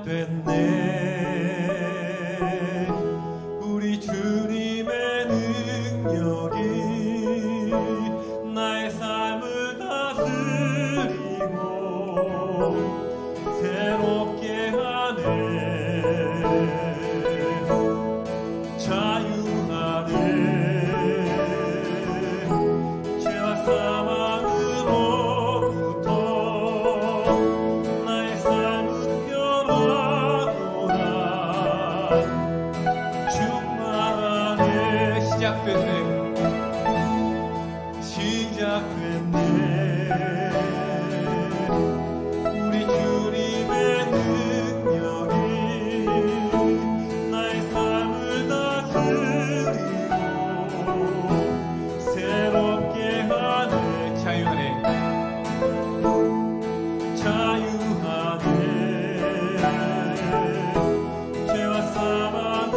시작됐네. 우리 주님의 능력이 나의 삶을 다스리고 새롭게 하네. 자유하네. 죄와 사망으로부터 나의 삶은 변화로다. 충만하네. 시작됐네. 시작됐네. 우리 주님의 능력이 나의 삶을 다스리고 새롭게 하네. 자유하네. 자유하네. 죄와 사망으로부터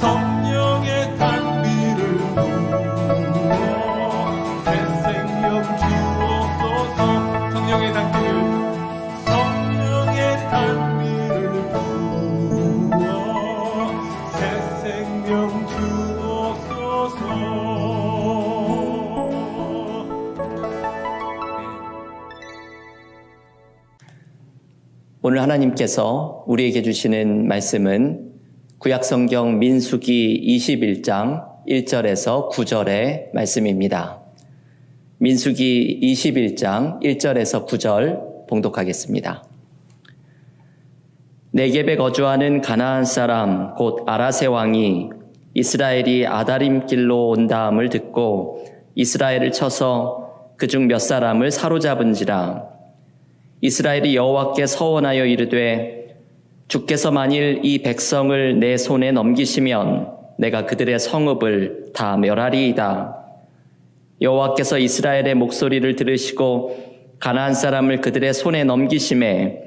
성령의 단비를 부어 새 생명 주옵소서. 성령의 단비를 부어 새 생명 주옵소서. 오늘 하나님께서 우리에게 주시는 말씀은 구약성경 민수기 21장 1절에서 9절의 말씀입니다. 민수기 21장 1절에서 9절 봉독하겠습니다. 네겝에 거주하는 가나안 사람 곧 아라세 왕이 이스라엘이 아다림 길로 온다함을 듣고 이스라엘을 쳐서 그중 몇 사람을 사로잡은지라. 이스라엘이 여호와께 서원하여 이르되 주께서 만일 이 백성을 내 손에 넘기시면 내가 그들의 성읍을 다 멸하리이다. 여호와께서 이스라엘의 목소리를 들으시고 가나안 사람을 그들의 손에 넘기심에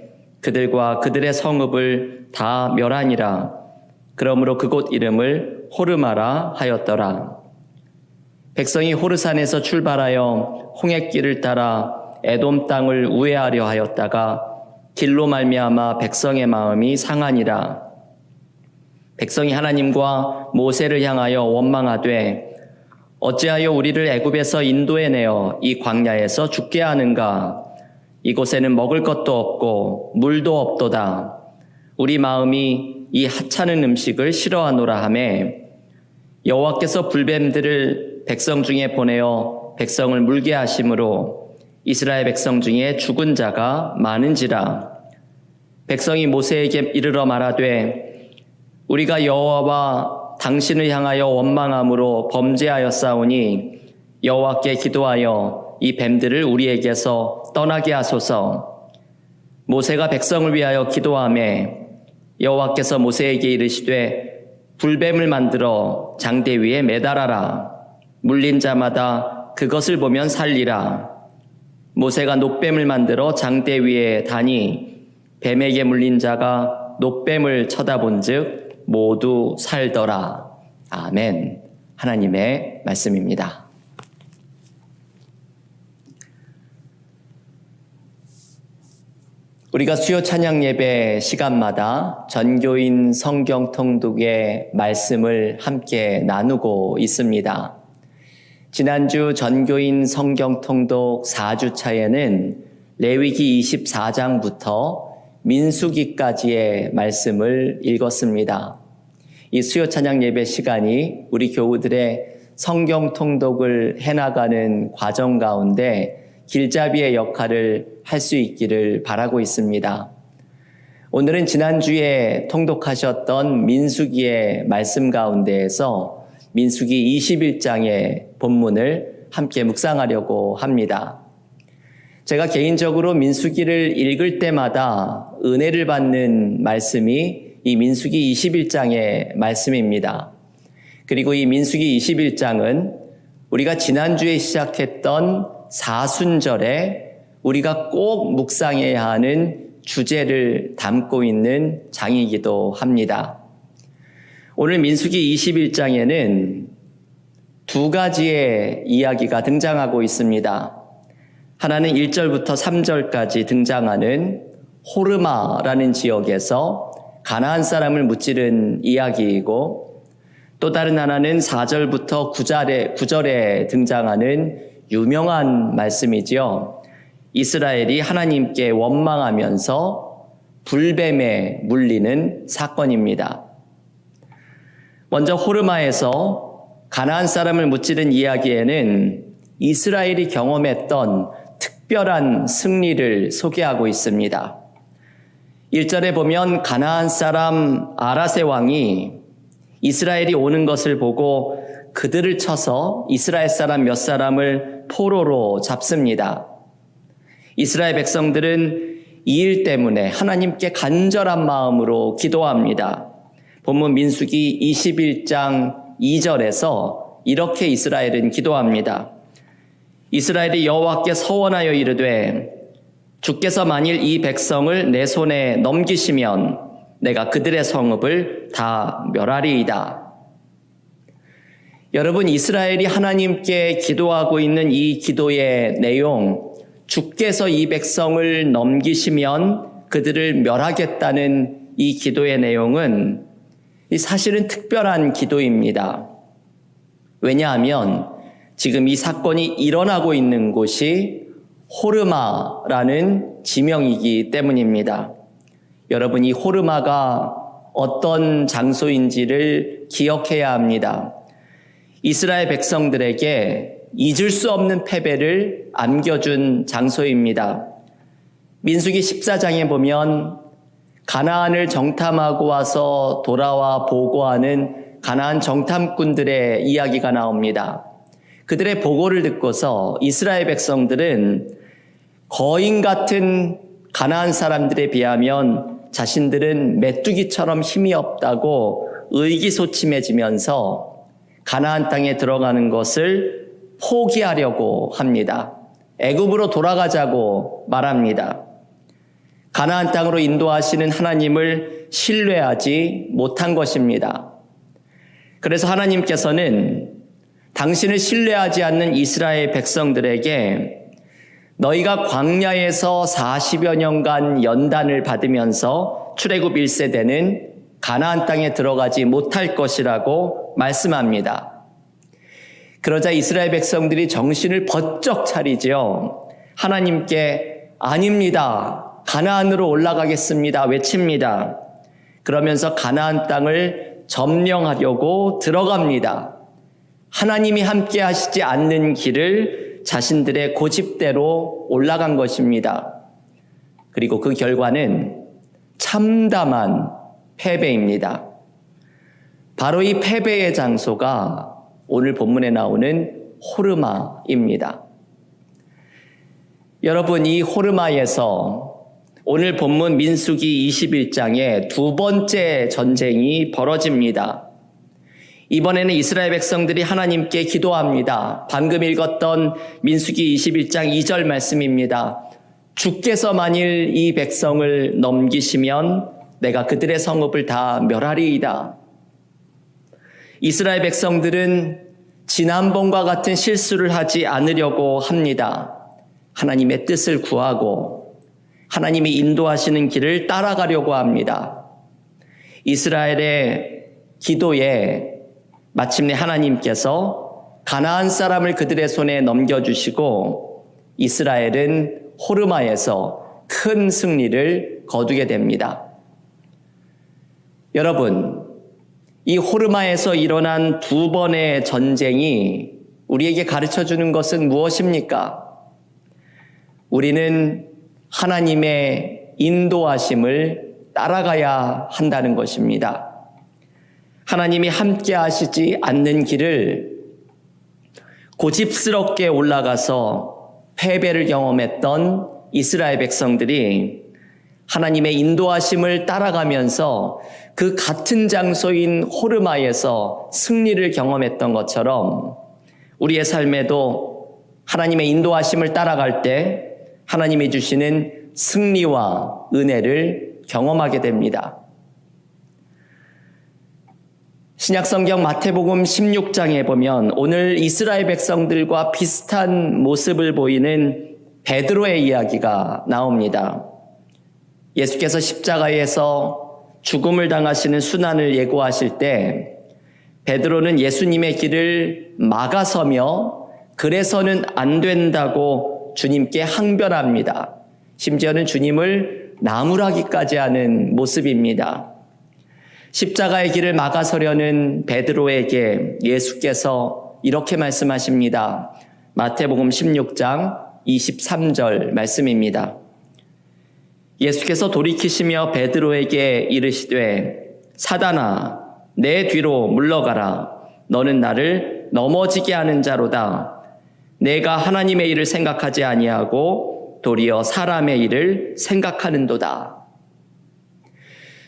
그들과 그들의 성읍을 다 멸하니라. 그러므로 그곳 이름을 호르마라 하였더라. 백성이 호르산에서 출발하여 홍해길을 따라 에돔 땅을 우회하려 하였다가 길로 말미암아 백성의 마음이 상하니라. 백성이 하나님과 모세를 향하여 원망하되 어찌하여 우리를 애굽에서 인도해내어 이 광야에서 죽게 하는가? 이곳에는 먹을 것도 없고 물도 없도다. 우리 마음이 이 하찮은 음식을 싫어하노라 하매 여호와께서 불뱀들을 백성 중에 보내어 백성을 물게 하심으로 이스라엘 백성 중에 죽은 자가 많은지라. 백성이 모세에게 이르러 말하되 우리가 여호와와 당신을 향하여 원망함으로 범죄하였사오니 여호와께 기도하여 이 뱀들을 우리에게서 떠나게 하소서. 모세가 백성을 위하여 기도하매 여호와께서 모세에게 이르시되 불뱀을 만들어 장대 위에 매달아라. 물린 자마다 그것을 보면 살리라. 모세가 놋뱀을 만들어 장대 위에 다니 뱀에게 물린 자가 놋뱀을 쳐다본 즉 모두 살더라. 아멘. 하나님의 말씀입니다. 우리가 수요 찬양 예배 시간마다 전교인 성경 통독의 말씀을 함께 나누고 있습니다. 지난주 전교인 성경 통독 4주차에는 레위기 24장부터 민수기까지의 말씀을 읽었습니다. 이 수요 찬양 예배 시간이 우리 교우들의 성경 통독을 해나가는 과정 가운데 길잡이의 역할을 할 수 있기를 바라고 있습니다. 오늘은 지난주에 통독하셨던 민수기의 말씀 가운데에서 민수기 21장의 본문을 함께 묵상하려고 합니다. 제가 개인적으로 민수기를 읽을 때마다 은혜를 받는 말씀이 이 민수기 21장의 말씀입니다. 그리고 이 민수기 21장은 우리가 지난주에 시작했던 사순절에 우리가 꼭 묵상해야 하는 주제를 담고 있는 장이기도 합니다. 오늘 민수기 21장에는 두 가지의 이야기가 등장하고 있습니다. 하나는 1절부터 3절까지 등장하는 호르마라는 지역에서 가나안 사람을 무찌른 이야기이고, 또 다른 하나는 4절부터 9절에 등장하는 유명한 말씀이지요. 이스라엘이 하나님께 원망하면서 불뱀에 물리는 사건입니다. 먼저 호르마에서 가나안 사람을 무찌른 이야기에는 이스라엘이 경험했던 특별한 승리를 소개하고 있습니다. 1절에 보면 가나안 사람 아라세 왕이 이스라엘이 오는 것을 보고 그들을 쳐서 이스라엘 사람 몇 사람을 포로로 잡습니다. 이스라엘 백성들은 이 일 때문에 하나님께 간절한 마음으로 기도합니다. 본문 민수기 21장 2절에서 이렇게 이스라엘은 기도합니다. 이스라엘이 여호와께 서원하여 이르되 주께서 만일 이 백성을 내 손에 넘기시면 내가 그들의 성읍을 다 멸하리이다. 여러분, 이스라엘이 하나님께 기도하고 있는 이 기도의 내용, 주께서 이 백성을 넘기시면 그들을 멸하겠다는 이 기도의 내용은 사실은 특별한 기도입니다. 왜냐하면 지금 이 사건이 일어나고 있는 곳이 호르마라는 지명이기 때문입니다. 여러분, 이 호르마가 어떤 장소인지를 기억해야 합니다. 이스라엘 백성들에게 잊을 수 없는 패배를 안겨준 장소입니다. 민수기 14장에 보면 가나안을 정탐하고 와서 돌아와 보고하는 가나안 정탐꾼들의 이야기가 나옵니다. 그들의 보고를 듣고서 이스라엘 백성들은 거인 같은 가나안 사람들에 비하면 자신들은 메뚜기처럼 힘이 없다고 의기소침해지면서 가나안 땅에 들어가는 것을 포기하려고 합니다. 애굽으로 돌아가자고 말합니다. 가나안 땅으로 인도하시는 하나님을 신뢰하지 못한 것입니다. 그래서 하나님께서는 당신을 신뢰하지 않는 이스라엘 백성들에게 너희가 광야에서 40여 년간 연단을 받으면서 출애굽 1세대는 가나안 땅에 들어가지 못할 것이라고 말씀합니다. 그러자 이스라엘 백성들이 정신을 번쩍 차리지요. 하나님께 아닙니다. 가나안으로 올라가겠습니다. 외칩니다. 그러면서 가나안 땅을 점령하려고 들어갑니다. 하나님이 함께 하시지 않는 길을 자신들의 고집대로 올라간 것입니다. 그리고 그 결과는 참담한 패배입니다. 바로 이 패배의 장소가 오늘 본문에 나오는 호르마입니다. 여러분, 이 호르마에서 오늘 본문 민수기 21장에 두 번째 전쟁이 벌어집니다. 이번에는 이스라엘 백성들이 하나님께 기도합니다. 방금 읽었던 민수기 21장 2절 말씀입니다. 주께서 만일 이 백성을 넘기시면 내가 그들의 성읍을 다 멸하리이다. 이스라엘 백성들은 지난번과 같은 실수를 하지 않으려고 합니다. 하나님의 뜻을 구하고 하나님이 인도하시는 길을 따라가려고 합니다. 이스라엘의 기도에 마침내 하나님께서 가나안 사람을 그들의 손에 넘겨주시고 이스라엘은 호르마에서 큰 승리를 거두게 됩니다. 여러분, 이 호르마에서 일어난 두 번의 전쟁이 우리에게 가르쳐주는 것은 무엇입니까? 우리는 하나님의 인도하심을 따라가야 한다는 것입니다. 하나님이 함께 하시지 않는 길을 고집스럽게 올라가서 패배를 경험했던 이스라엘 백성들이 하나님의 인도하심을 따라가면서 그 같은 장소인 호르마에서 승리를 경험했던 것처럼 우리의 삶에도 하나님의 인도하심을 따라갈 때 하나님이 주시는 승리와 은혜를 경험하게 됩니다. 신약성경 마태복음 16장에 보면 오늘 이스라엘 백성들과 비슷한 모습을 보이는 베드로의 이야기가 나옵니다. 예수께서 십자가에서 죽음을 당하시는 순환을 예고하실 때 베드로는 예수님의 길을 막아서며 그래서는 안 된다고 주님께 항변합니다. 심지어는 주님을 나무라기까지 하는 모습입니다. 십자가의 길을 막아서려는 베드로에게 예수께서 이렇게 말씀하십니다. 마태복음 16장 23절 말씀입니다. 예수께서 돌이키시며 베드로에게 이르시되 사단아 내 뒤로 물러가라. 너는 나를 넘어지게 하는 자로다. 내가 하나님의 일을 생각하지 아니하고 도리어 사람의 일을 생각하는도다.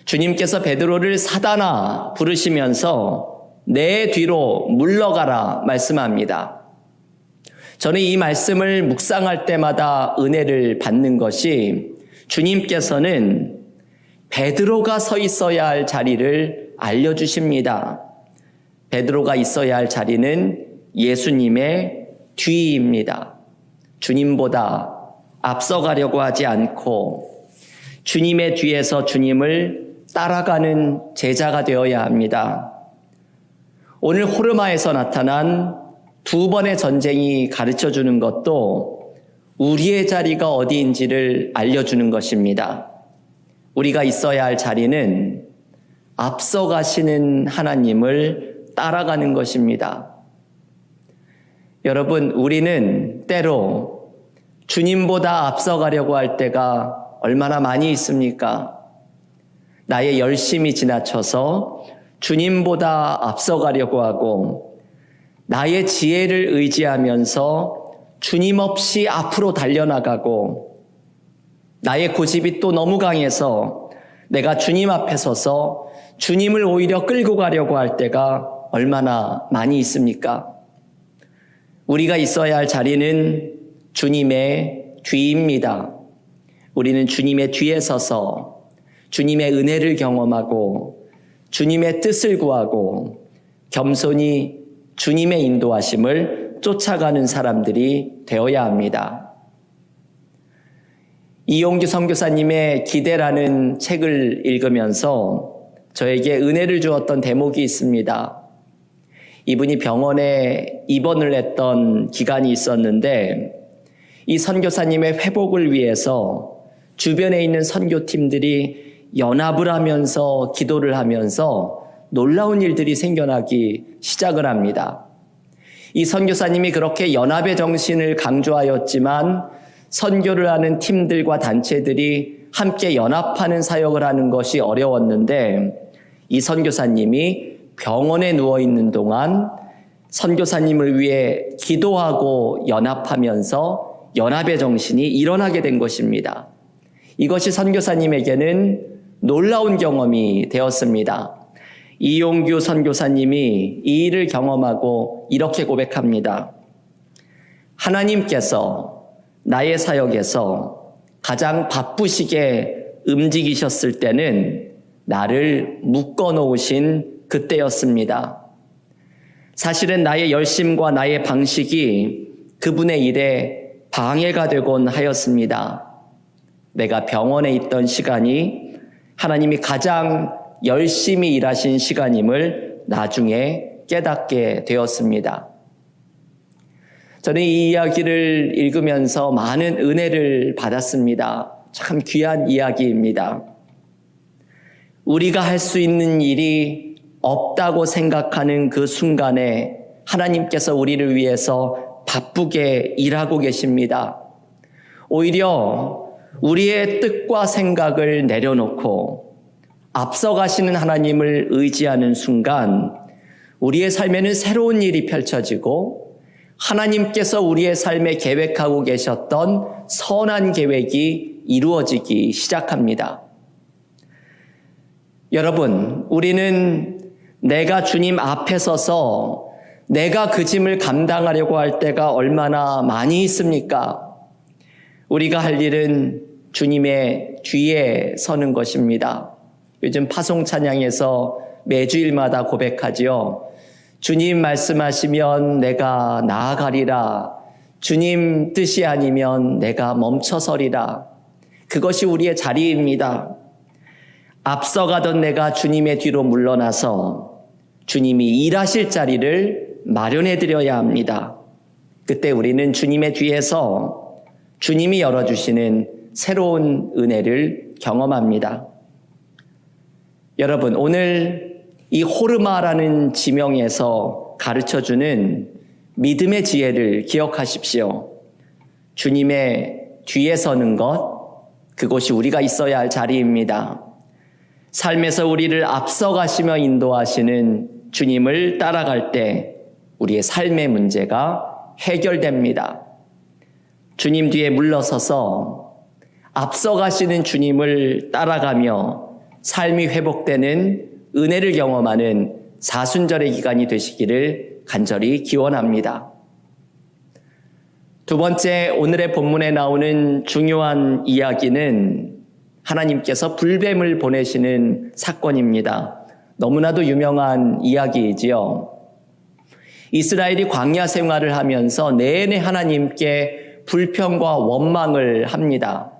주님께서 베드로를 사단아 부르시면서 내 뒤로 물러가라 말씀합니다. 저는 이 말씀을 묵상할 때마다 은혜를 받는 것이 주님께서는 베드로가 서 있어야 할 자리를 알려주십니다. 베드로가 있어야 할 자리는 예수님의 뒤입니다. 주님보다 앞서가려고 하지 않고 주님의 뒤에서 주님을 따라가는 제자가 되어야 합니다. 오늘 호르마에서 나타난 두 번의 전쟁이 가르쳐주는 것도 우리의 자리가 어디인지를 알려주는 것입니다. 우리가 있어야 할 자리는 앞서가시는 하나님을 따라가는 것입니다. 여러분, 우리는 때로 주님보다 앞서가려고 할 때가 얼마나 많이 있습니까? 나의 열심이 지나쳐서 주님보다 앞서가려고 하고 나의 지혜를 의지하면서 주님 없이 앞으로 달려나가고 나의 고집이 또 너무 강해서 내가 주님 앞에 서서 주님을 오히려 끌고 가려고 할 때가 얼마나 많이 있습니까? 우리가 있어야 할 자리는 주님의 뒤입니다. 우리는 주님의 뒤에 서서 주님의 은혜를 경험하고 주님의 뜻을 구하고 겸손히 주님의 인도하심을 쫓아가는 사람들이 되어야 합니다. 이용규 선교사님의 기대라는 책을 읽으면서 저에게 은혜를 주었던 대목이 있습니다. 이분이 병원에 입원을 했던 기간이 있었는데 이 선교사님의 회복을 위해서 주변에 있는 선교팀들이 연합을 하면서 기도를 하면서 놀라운 일들이 생겨나기 시작을 합니다. 이 선교사님이 그렇게 연합의 정신을 강조하였지만 선교를 하는 팀들과 단체들이 함께 연합하는 사역을 하는 것이 어려웠는데 이 선교사님이 병원에 누워있는 동안 선교사님을 위해 기도하고 연합하면서 연합의 정신이 일어나게 된 것입니다. 이것이 선교사님에게는 놀라운 경험이 되었습니다. 이용규 선교사님이 이 일을 경험하고 이렇게 고백합니다. 하나님께서 나의 사역에서 가장 바쁘시게 움직이셨을 때는 나를 묶어놓으신 그때였습니다. 사실은 나의 열심과 나의 방식이 그분의 일에 방해가 되곤 하였습니다. 내가 병원에 있던 시간이 하나님이 가장 열심히 일하신 시간임을 나중에 깨닫게 되었습니다. 저는 이 이야기를 읽으면서 많은 은혜를 받았습니다. 참 귀한 이야기입니다. 우리가 할 수 있는 일이 없다고 생각하는 그 순간에 하나님께서 우리를 위해서 바쁘게 일하고 계십니다. 오히려 우리의 뜻과 생각을 내려놓고 앞서가시는 하나님을 의지하는 순간 우리의 삶에는 새로운 일이 펼쳐지고 하나님께서 우리의 삶에 계획하고 계셨던 선한 계획이 이루어지기 시작합니다. 여러분, 우리는 내가 주님 앞에 서서 내가 그 짐을 감당하려고 할 때가 얼마나 많이 있습니까? 우리가 할 일은 주님의 뒤에 서는 것입니다. 요즘 파송 찬양에서 매주일마다 고백하지요. 주님 말씀하시면 내가 나아가리라. 주님 뜻이 아니면 내가 멈춰서리라. 그것이 우리의 자리입니다. 앞서가던 내가 주님의 뒤로 물러나서 주님이 일하실 자리를 마련해 드려야 합니다. 그때 우리는 주님의 뒤에서 주님이 열어주시는 새로운 은혜를 경험합니다. 여러분, 오늘 이 호르마라는 지명에서 가르쳐주는 믿음의 지혜를 기억하십시오. 주님의 뒤에 서는 것, 그것이 우리가 있어야 할 자리입니다. 삶에서 우리를 앞서가시며 인도하시는 주님을 따라갈 때 우리의 삶의 문제가 해결됩니다. 주님 뒤에 물러서서 앞서가시는 주님을 따라가며 삶이 회복되는 은혜를 경험하는 사순절의 기간이 되시기를 간절히 기원합니다. 두 번째, 오늘의 본문에 나오는 중요한 이야기는 하나님께서 불뱀을 보내시는 사건입니다. 너무나도 유명한 이야기이지요. 이스라엘이 광야 생활을 하면서 내내 하나님께 불평과 원망을 합니다.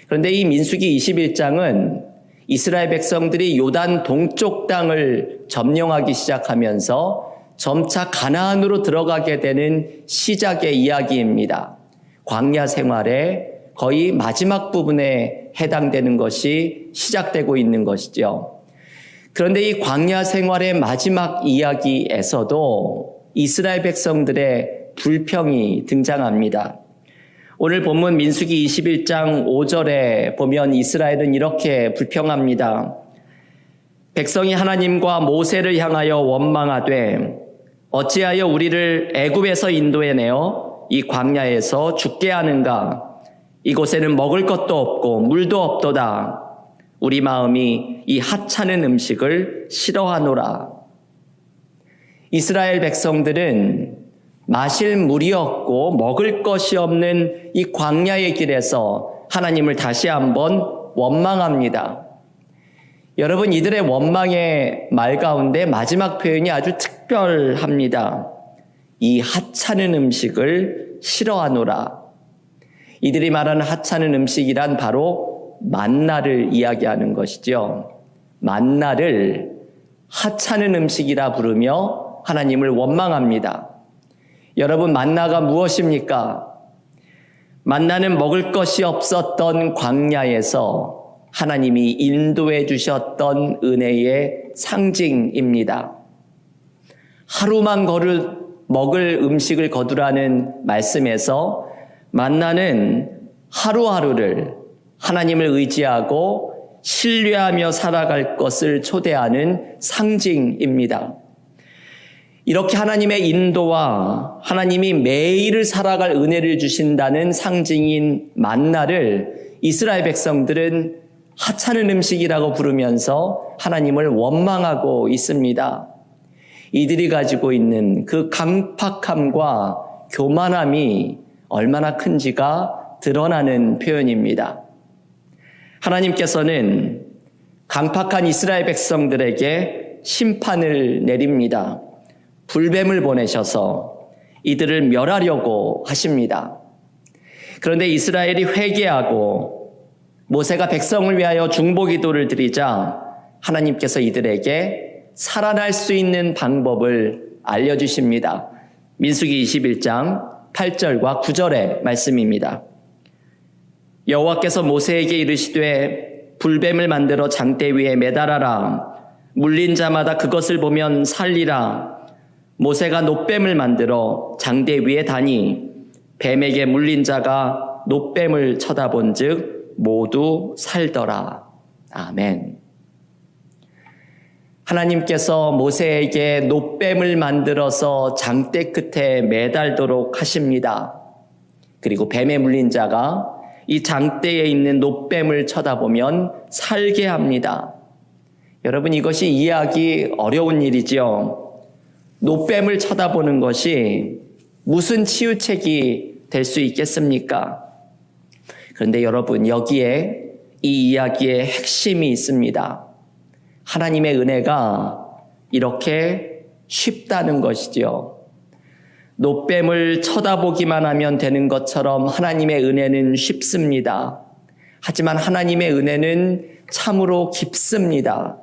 그런데 이 민수기 21장은 이스라엘 백성들이 요단 동쪽 땅을 점령하기 시작하면서 점차 가나안으로 들어가게 되는 시작의 이야기입니다. 광야 생활의 거의 마지막 부분에 해당되는 것이 시작되고 있는 것이죠. 그런데 이 광야 생활의 마지막 이야기에서도 이스라엘 백성들의 불평이 등장합니다. 오늘 본문 민수기 21장 5절에 보면 이스라엘은 이렇게 불평합니다. 백성이 하나님과 모세를 향하여 원망하되 어찌하여 우리를 애굽에서 인도해내어 이 광야에서 죽게 하는가? 이곳에는 먹을 것도 없고 물도 없도다. 우리 마음이 이 하찮은 음식을 싫어하노라. 이스라엘 백성들은 마실 물이 없고 먹을 것이 없는 이 광야의 길에서 하나님을 다시 한번 원망합니다. 여러분, 이들의 원망의 말 가운데 마지막 표현이 아주 특별합니다. 이 하찮은 음식을 싫어하노라. 이들이 말하는 하찮은 음식이란 바로 만나를 이야기하는 것이죠. 만나를 하찮은 음식이라 부르며 하나님을 원망합니다. 여러분, 만나가 무엇입니까? 만나는 먹을 것이 없었던 광야에서 하나님이 인도해 주셨던 은혜의 상징입니다. 하루만 먹을 음식을 거두라는 말씀에서 만나는 하루하루를 하나님을 의지하고 신뢰하며 살아갈 것을 초대하는 상징입니다. 이렇게 하나님의 인도와 하나님이 매일을 살아갈 은혜를 주신다는 상징인 만나를 이스라엘 백성들은 하찮은 음식이라고 부르면서 하나님을 원망하고 있습니다. 이들이 가지고 있는 그 강팍함과 교만함이 얼마나 큰지가 드러나는 표현입니다. 하나님께서는 강팍한 이스라엘 백성들에게 심판을 내립니다. 불뱀을 보내셔서 이들을 멸하려고 하십니다. 그런데 이스라엘이 회개하고 모세가 백성을 위하여 중보기도를 드리자 하나님께서 이들에게 살아날 수 있는 방법을 알려주십니다. 민수기 21장 8절과 9절의 말씀입니다. 여호와께서 모세에게 이르시되 불뱀을 만들어 장대 위에 매달아라. 물린 자마다 그것을 보면 살리라. 모세가 놋뱀을 만들어 장대 위에 다니 뱀에게 물린 자가 놋뱀을 쳐다본 즉 모두 살더라. 아멘. 하나님께서 모세에게 놋뱀을 만들어서 장대 끝에 매달도록 하십니다. 그리고 뱀에 물린 자가 이 장대에 있는 놋뱀을 쳐다보면 살게 합니다. 여러분, 이것이 이해하기 어려운 일이지요. 놋뱀을 쳐다보는 것이 무슨 치유책이 될 수 있겠습니까? 그런데 여러분, 여기에 이 이야기의 핵심이 있습니다. 하나님의 은혜가 이렇게 쉽다는 것이지요. 놋뱀을 쳐다보기만 하면 되는 것처럼 하나님의 은혜는 쉽습니다. 하지만 하나님의 은혜는 참으로 깊습니다.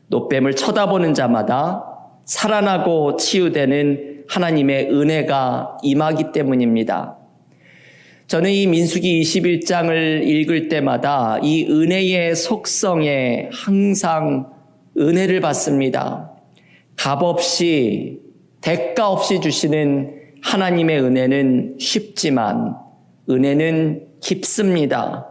놋뱀을 쳐다보는 자마다 살아나고 치유되는 하나님의 은혜가 임하기 때문입니다. 저는 이 민수기 21장을 읽을 때마다 이 은혜의 속성에 항상 은혜를 받습니다. 값없이 대가 없이 주시는 하나님의 은혜는 쉽지만 은혜는 깊습니다.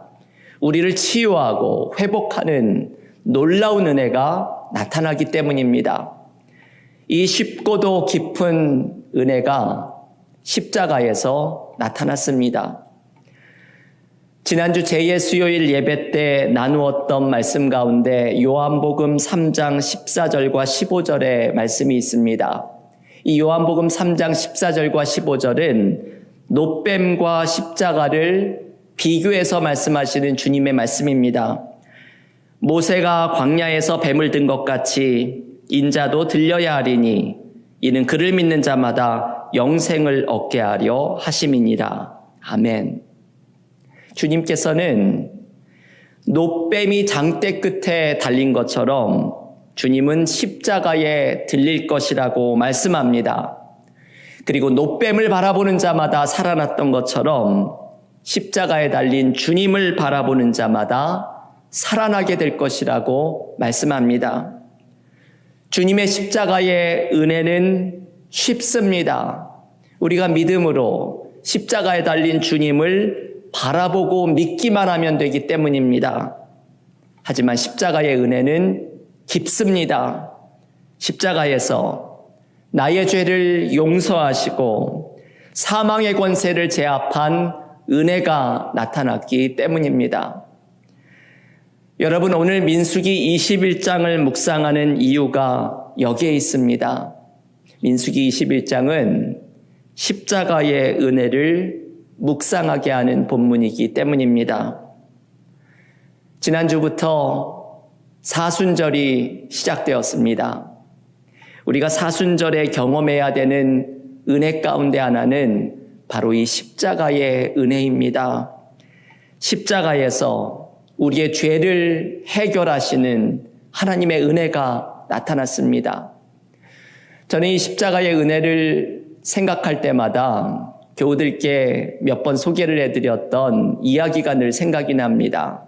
우리를 치유하고 회복하는 놀라운 은혜가 나타나기 때문입니다. 이 쉽고도 깊은 은혜가 십자가에서 나타났습니다. 지난주 제2수요일 예배 때 나누었던 말씀 가운데 요한복음 3장 14절과 15절의 말씀이 있습니다. 이 요한복음 3장 14절과 15절은 놋뱀과 십자가를 비교해서 말씀하시는 주님의 말씀입니다. 모세가 광야에서 뱀을 든 것 같이 인자도 들려야 하리니 이는 그를 믿는 자마다 영생을 얻게 하려 하심이니라. 아멘. 주님께서는 노뱀이 장대 끝에 달린 것처럼 주님은 십자가에 들릴 것이라고 말씀합니다. 그리고 노뱀을 바라보는 자마다 살아났던 것처럼 십자가에 달린 주님을 바라보는 자마다 살아나게 될 것이라고 말씀합니다. 주님의 십자가의 은혜는 쉽습니다. 우리가 믿음으로 십자가에 달린 주님을 바라보고 믿기만 하면 되기 때문입니다. 하지만 십자가의 은혜는 깊습니다. 십자가에서 나의 죄를 용서하시고 사망의 권세를 제압한 은혜가 나타났기 때문입니다. 여러분, 오늘 민수기 21장을 묵상하는 이유가 여기에 있습니다. 민수기 21장은 십자가의 은혜를 묵상하게 하는 본문이기 때문입니다. 지난주부터 사순절이 시작되었습니다. 우리가 사순절에 경험해야 되는 은혜 가운데 하나는 바로 이 십자가의 은혜입니다. 십자가에서 우리의 죄를 해결하시는 하나님의 은혜가 나타났습니다. 저는 이 십자가의 은혜를 생각할 때마다 교우들께 몇 번 소개를 해드렸던 이야기가 늘 생각이 납니다.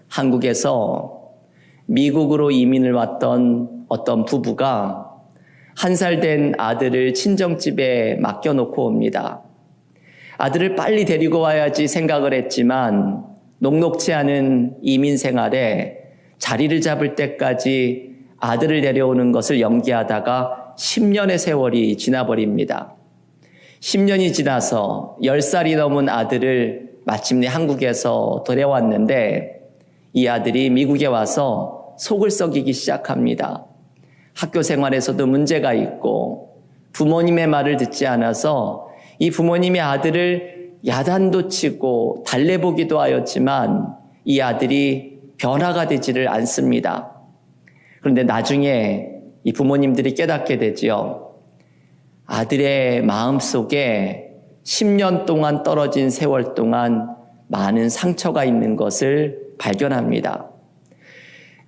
한국에서 미국으로 이민을 왔던 어떤 부부가 1살 된 아들을 친정집에 맡겨놓고 옵니다. 아들을 빨리 데리고 와야지 생각을 했지만 녹록치 않은 이민 생활에 자리를 잡을 때까지 아들을 데려오는 것을 연기하다가 10년의 세월이 지나버립니다. 10년이 지나서 10살이 넘은 아들을 마침내 한국에서 데려왔는데 이 아들이 미국에 와서 속을 썩이기 시작합니다. 학교 생활에서도 문제가 있고 부모님의 말을 듣지 않아서 이 부모님의 아들을 야단도 치고 달래보기도 하였지만 이 아들이 변화가 되지를 않습니다. 그런데 나중에 이 부모님들이 깨닫게 되지요. 아들의 마음속에 10년 동안 떨어진 세월 동안 많은 상처가 있는 것을 발견합니다.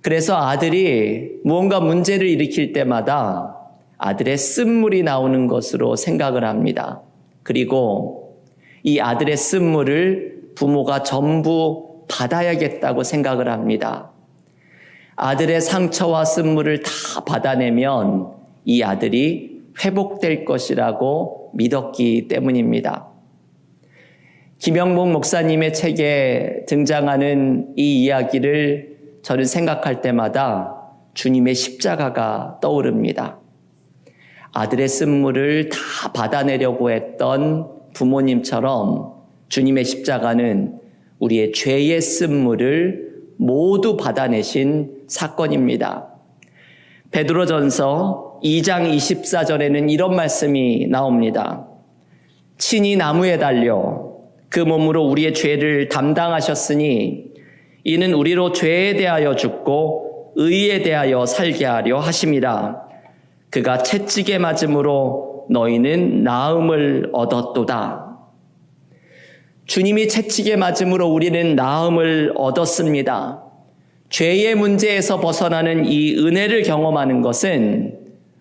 그래서 아들이 무언가 문제를 일으킬 때마다 아들의 쓴물이 나오는 것으로 생각을 합니다. 그리고 이 아들의 쓴물을 부모가 전부 받아야겠다고 생각을 합니다. 아들의 상처와 쓴물을 다 받아내면 이 아들이 회복될 것이라고 믿었기 때문입니다. 김영복 목사님의 책에 등장하는 이 이야기를 저는 생각할 때마다 주님의 십자가가 떠오릅니다. 아들의 쓴물을 다 받아내려고 했던 부모님처럼 주님의 십자가는 우리의 죄의 쓴물을 모두 받아내신 사건입니다. 베드로전서 2장 24절에는 이런 말씀이 나옵니다. 친히 나무에 달려 그 몸으로 우리의 죄를 담당하셨으니 이는 우리로 죄에 대하여 죽고 의에 대하여 살게 하려 하심이라. 그가 채찍에 맞음으로 너희는 나음을 얻었도다. 주님이 채찍에 맞음으로 우리는 나음을 얻었습니다. 죄의 문제에서 벗어나는 이 은혜를 경험하는 것은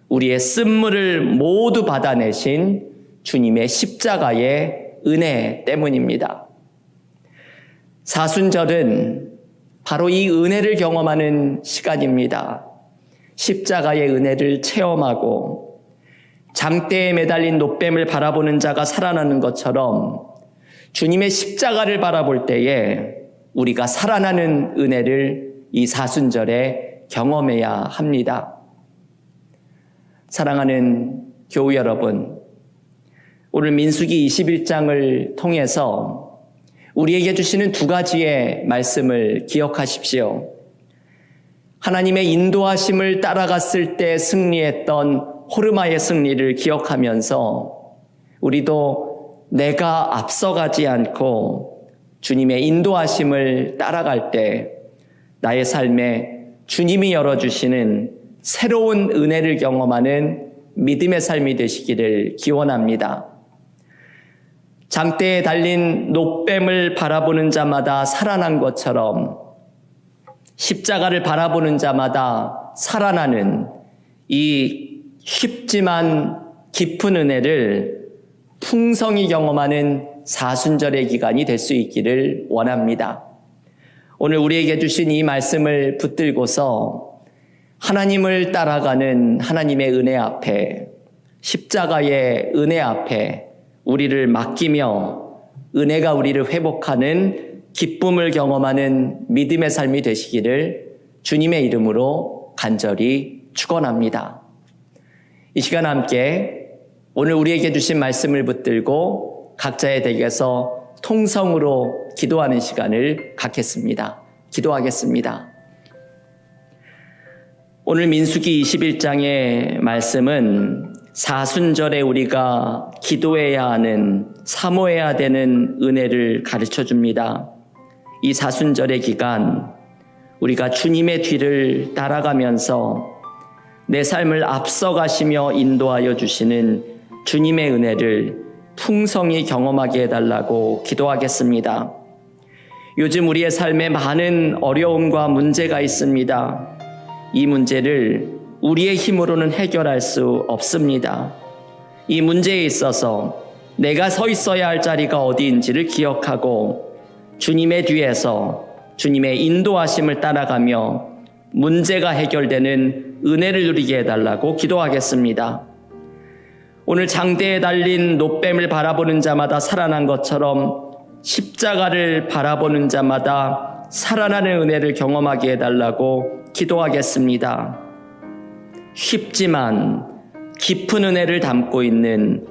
우리의 쓴물을 모두 받아내신 주님의 십자가의 은혜 때문입니다. 사순절은 바로 이 은혜를 경험하는 시간입니다. 십자가의 은혜를 체험하고 장대에 매달린 노뱀을 바라보는 자가 살아나는 것처럼 주님의 십자가를 바라볼 때에 우리가 살아나는 은혜를 이 사순절에 경험해야 합니다. 사랑하는 교우 여러분, 오늘 민수기 21장을 통해서 우리에게 주시는 두 가지의 말씀을 기억하십시오. 하나님의 인도하심을 따라갔을 때 승리했던 호르마의 승리를 기억하면서 우리도 내가 앞서가지 않고 주님의 인도하심을 따라갈 때 나의 삶에 주님이 열어주시는 새로운 은혜를 경험하는 믿음의 삶이 되시기를 기원합니다. 장대에 달린 노뱀을 바라보는 자마다 살아난 것처럼 십자가를 바라보는 자마다 살아나는 이 쉽지만 깊은 은혜를 풍성히 경험하는 사순절의 기간이 될 수 있기를 원합니다. 오늘 우리에게 주신 이 말씀을 붙들고서 하나님을 따라가는 하나님의 은혜 앞에, 십자가의 은혜 앞에 우리를 맡기며 은혜가 우리를 회복하는 기쁨을 경험하는 믿음의 삶이 되시기를 주님의 이름으로 간절히 축원합니다. 이 시간 함께 오늘 우리에게 주신 말씀을 붙들고 각자의 댁에서 통성으로 기도하는 시간을 갖겠습니다. 기도하겠습니다. 오늘 민수기 21장의 말씀은 사순절에 우리가 기도해야 하는, 사모해야 되는 은혜를 가르쳐 줍니다. 이 사순절의 기간 우리가 주님의 뒤를 따라가면서 내 삶을 앞서가시며 인도하여 주시는 주님의 은혜를 풍성히 경험하게 해달라고 기도하겠습니다. 요즘 우리의 삶에 많은 어려움과 문제가 있습니다. 이 문제를 우리의 힘으로는 해결할 수 없습니다. 이 문제에 있어서 내가 서 있어야 할 자리가 어디인지를 기억하고 주님의 뒤에서 주님의 인도하심을 따라가며 문제가 해결되는 은혜를 누리게 해달라고 기도하겠습니다. 오늘 장대에 달린 노뱀을 바라보는 자마다 살아난 것처럼 십자가를 바라보는 자마다 살아나는 은혜를 경험하게 해달라고 기도하겠습니다. 쉽지만 깊은 은혜를 담고 있는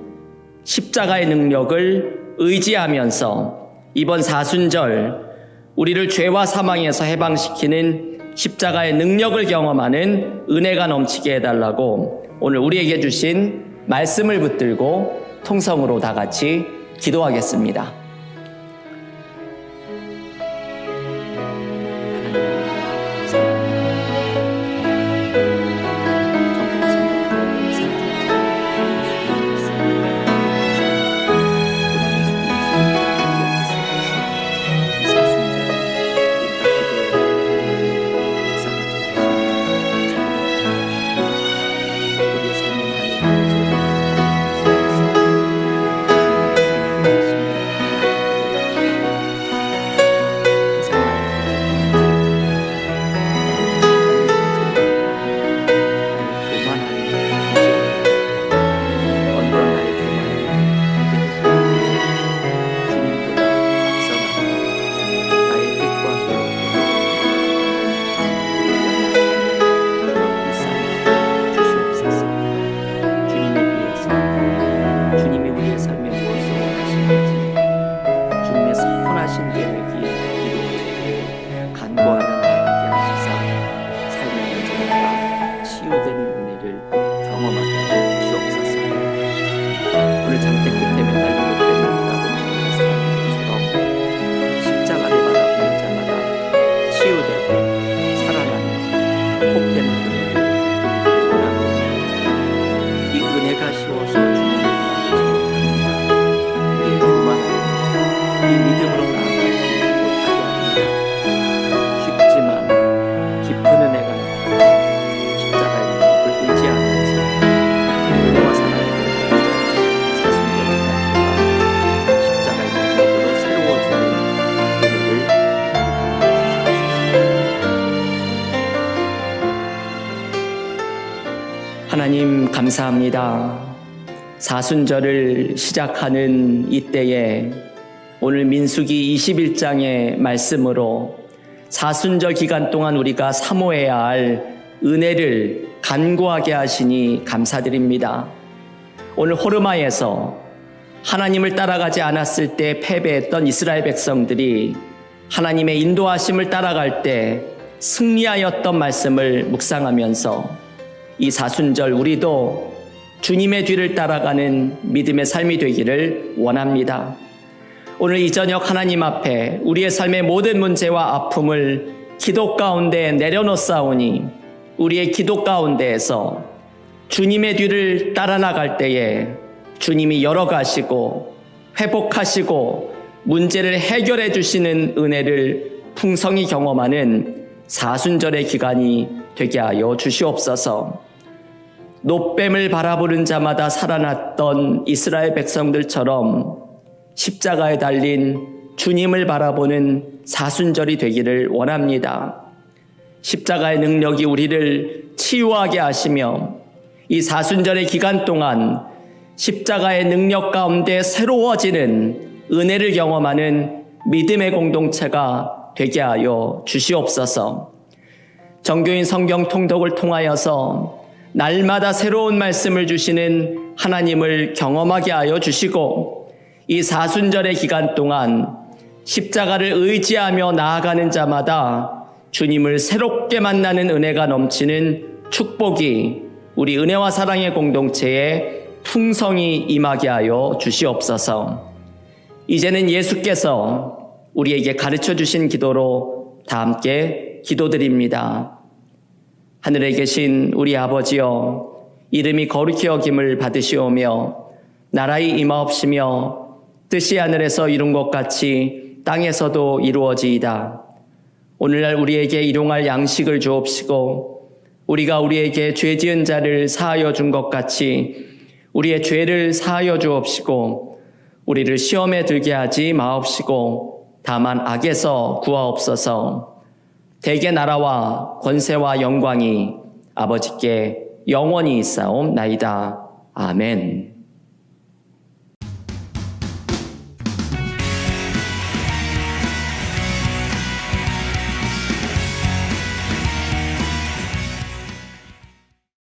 십자가의 능력을 의지하면서 이번 사순절 우리를 죄와 사망에서 해방시키는 십자가의 능력을 경험하는 은혜가 넘치게 해달라고 오늘 우리에게 주신 말씀을 붙들고 통성으로 다 같이 기도하겠습니다. 하나님 감사합니다. 사순절을 시작하는 이때에 오늘 민수기 21장의 말씀으로 사순절 기간 동안 우리가 사모해야 할 은혜를 간구하게 하시니 감사드립니다. 오늘 호르마에서 하나님을 따라가지 않았을 때 패배했던 이스라엘 백성들이 하나님의 인도하심을 따라갈 때 승리하였던 말씀을 묵상하면서 이 사순절 우리도 주님의 뒤를 따라가는 믿음의 삶이 되기를 원합니다. 오늘 이 저녁 하나님 앞에 우리의 삶의 모든 문제와 아픔을 기도 가운데 내려놓사오니 우리의 기도 가운데에서 주님의 뒤를 따라 나갈 때에 주님이 열어가시고 회복하시고 문제를 해결해 주시는 은혜를 풍성히 경험하는 사순절의 기간이 되게 하여 주시옵소서. 노뱀을 바라보는 자마다 살아났던 이스라엘 백성들처럼 십자가에 달린 주님을 바라보는 사순절이 되기를 원합니다. 십자가의 능력이 우리를 치유하게 하시며 이 사순절의 기간 동안 십자가의 능력 가운데 새로워지는 은혜를 경험하는 믿음의 공동체가 되게 하여 주시옵소서. 정교인 성경 통독을 통하여서 날마다 새로운 말씀을 주시는 하나님을 경험하게 하여 주시고 이 사순절의 기간 동안 십자가를 의지하며 나아가는 자마다 주님을 새롭게 만나는 은혜가 넘치는 축복이 우리 은혜와 사랑의 공동체에 풍성히 임하게 하여 주시옵소서. 이제는 예수께서 우리에게 가르쳐 주신 기도로 다 함께 기도드립니다. 하늘에 계신 우리 아버지여, 이름이 거룩히 여김을 받으시오며 나라의 임하옵시며 뜻이 하늘에서 이룬 것 같이 땅에서도 이루어지이다. 오늘날 우리에게 일용할 양식을 주옵시고 우리가 우리에게 죄 지은 자를 사하여 준 것 같이 우리의 죄를 사하여 주옵시고 우리를 시험에 들게 하지 마옵시고 다만 악에서 구하옵소서. 대개 나라와 권세와 영광이 아버지께 영원히 있사옵나이다. 아멘.